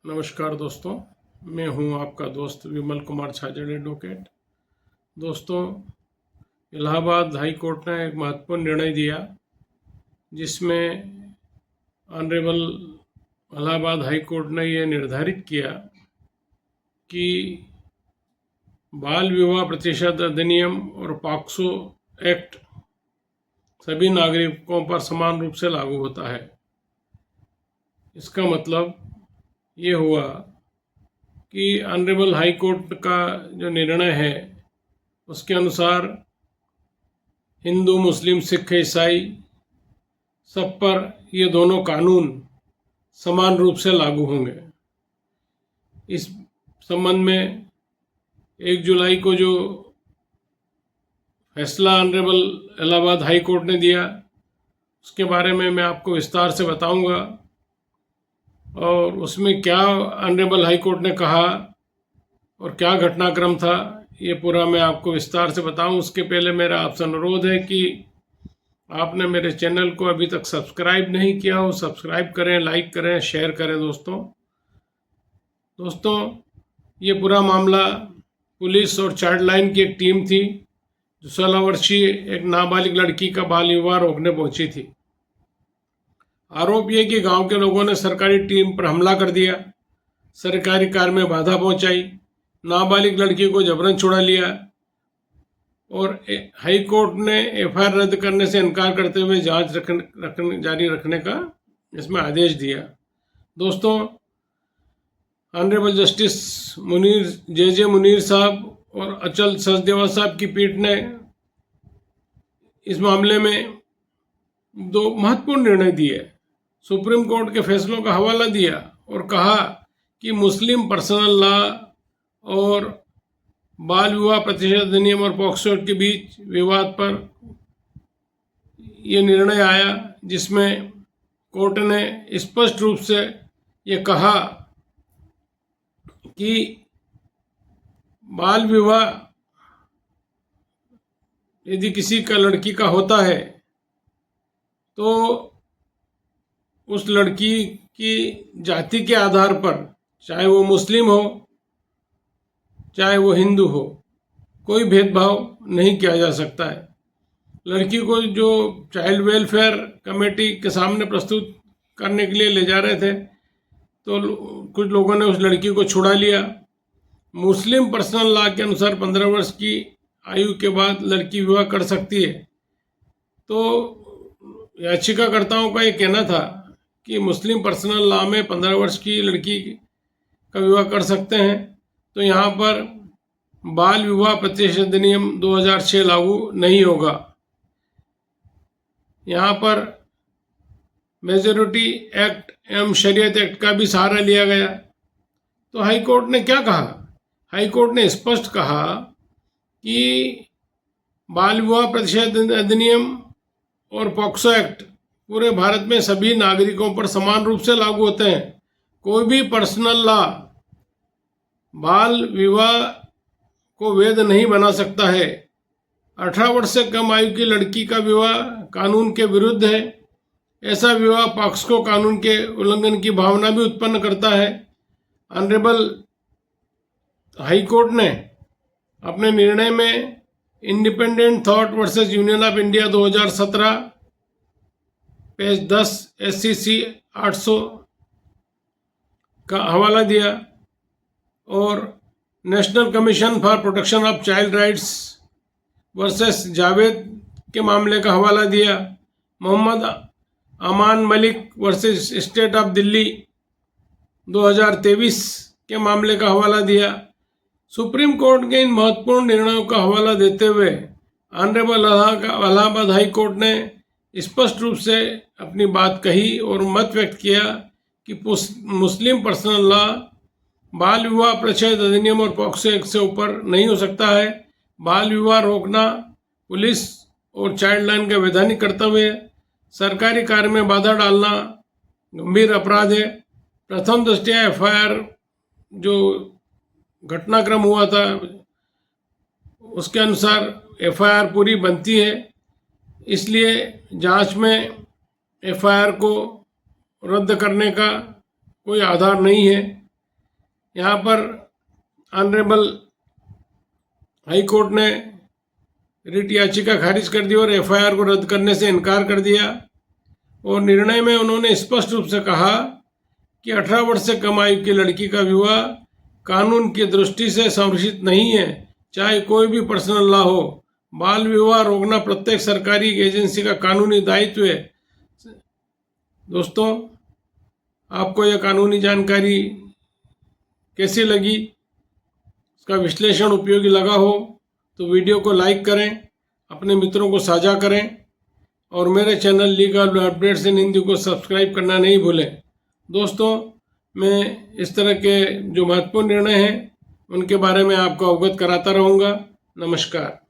नमस्कार दोस्तों, मैं हूं आपका दोस्त विमल कुमार छाजड़ एडवोकेट। दोस्तों, इलाहाबाद हाई कोर्ट ने एक महत्वपूर्ण निर्णय दिया जिसमें ऑनरेबल इलाहाबाद हाई कोर्ट ने यह निर्धारित किया कि बाल विवाह प्रतिशत अधिनियम और पॉक्सो एक्ट सभी नागरिकों पर समान रूप से लागू होता है। इसका मतलब ये हुआ कि ऑनरेबल हाई कोर्ट का जो निर्णय है उसके अनुसार हिंदू, मुस्लिम, सिख, ईसाई सब पर ये दोनों कानून समान रूप से लागू होंगे। इस संबंध में 1 जुलाई को जो फैसला ऑनरेबल इलाहाबाद हाई कोर्ट ने दिया उसके बारे में मैं आपको विस्तार से बताऊंगा और उसमें क्या ऑनरेबल हाई कोर्ट ने कहा और क्या घटनाक्रम था, ये पूरा मैं आपको विस्तार से बताऊं। उसके पहले मेरा आपसे अनुरोध है कि आपने मेरे चैनल को अभी तक सब्सक्राइब नहीं किया हो, सब्सक्राइब करें, लाइक करें, शेयर करें। दोस्तों, ये पूरा मामला पुलिस और चाइल्ड लाइन की एक टीम थी जो 16 वर्षीय एक नाबालिग लड़की का बाल विवाह रोकने पहुंची थी। आरोप यह कि गांव के लोगों ने सरकारी टीम पर हमला कर दिया, सरकारी कार्य में बाधा पहुंचाई, नाबालिग लड़की को जबरन छुड़ा लिया और हाई कोर्ट ने एफआईआर रद्द करने से इनकार करते हुए जांच जारी रखने का इसमें आदेश दिया। दोस्तों, ऑनरेबल जस्टिस जे मुनीर साहब और अचल सचदेवा साहब की पीठ ने इस मामले में 2 महत्वपूर्ण निर्णय दिए। सुप्रीम कोर्ट के फैसलों का हवाला दिया और कहा कि मुस्लिम पर्सनल लॉ और बाल विवाह प्रतिशत अधिनियम और पॉक्सो के बीच विवाद पर यह निर्णय आया जिसमें कोर्ट ने स्पष्ट रूप से ये कहा कि बाल विवाह यदि किसी का लड़की का होता है तो उस लड़की की जाति के आधार पर, चाहे वो मुस्लिम हो चाहे वो हिंदू हो, कोई भेदभाव नहीं किया जा सकता है। लड़की को जो चाइल्ड वेलफेयर कमेटी के सामने प्रस्तुत करने के लिए ले जा रहे थे तो कुछ लोगों ने उस लड़की को छुड़ा लिया। मुस्लिम पर्सनल लॉ के अनुसार 15 वर्ष की आयु के बाद लड़की विवाह कर सकती है। तो याचिकाकर्ताओं का ये कहना था कि मुस्लिम पर्सनल लॉ में 15 वर्ष की लड़की का विवाह कर सकते हैं, तो यहाँ पर बाल विवाह प्रतिशत अधिनियम 2006 लागू नहीं होगा। यहाँ पर मेजॉरिटी एक्ट एवं शरीयत एक्ट का भी सहारा लिया गया। तो हाई कोर्ट ने क्या कहा? हाई कोर्ट ने स्पष्ट कहा कि बाल विवाह प्रतिशत अधिनियम और पॉक्सो एक्ट पूरे भारत में सभी नागरिकों पर समान रूप से लागू होते हैं। कोई भी पर्सनल लॉ बाल विवाह को वैध नहीं बना सकता है। 18 वर्ष से कम आयु की लड़की का विवाह कानून के विरुद्ध है। ऐसा विवाह पॉक्सो कानून के उल्लंघन की भावना भी उत्पन्न करता है। ऑनरेबल हाई कोर्ट ने अपने निर्णय में independent thought versus union of India 2017 page 10 SCC 800 का हवाला दिया और national commission for protection of child rights versus Javed के मामले का हवाला दिया। Mohammad Aman Malik versus state of Delhi 2023 के मामले का हवाला दिया। सुप्रीम कोर्ट के इन महत्वपूर्ण निर्णयों का हवाला देते हुए ऑनरेबल इलाहाबाद हाई कोर्ट ने स्पष्ट रूप से अपनी बात कही और मत व्यक्त किया कि मुस्लिम पर्सनल लॉ बाल विवाह प्रतिशत अधिनियम और पॉक्सो एक्ट से ऊपर नहीं हो सकता है। बाल विवाह रोकना पुलिस और चाइल्ड लाइन का वैधानिक कर्तव्य है। सरकारी कार्य में बाधा डालना गंभीर अपराध है। प्रथम दृष्टया एफआईआर जो घटनाक्रम हुआ था उसके अनुसार एफआईआर पूरी बनती है, इसलिए जांच में एफआईआर को रद्द करने का कोई आधार नहीं है। यहाँ पर ऑनरेबल हाई कोर्ट ने रिट याचिका खारिज कर दी और एफआईआर को रद्द करने से इनकार कर दिया और निर्णय में उन्होंने स्पष्ट रूप से कहा कि 18 वर्ष से कम आयु की लड़की का विवाह कानून की दृष्टि से संरक्षित नहीं है, चाहे कोई भी पर्सनल लॉ हो। बाल विवाह रोकना प्रत्येक सरकारी एजेंसी का कानूनी दायित्व है। दोस्तों, आपको यह कानूनी जानकारी कैसी लगी, इसका विश्लेषण उपयोगी लगा हो तो वीडियो को लाइक करें, अपने मित्रों को साझा करें और मेरे channel legal updates in Hindi को सब्सक्राइब करना नहीं भूलें। दोस्तों, मैं इस तरह के जो महत्वपूर्ण निर्णय हैं उनके बारे में आपको अवगत कराता रहूँगा। नमस्कार।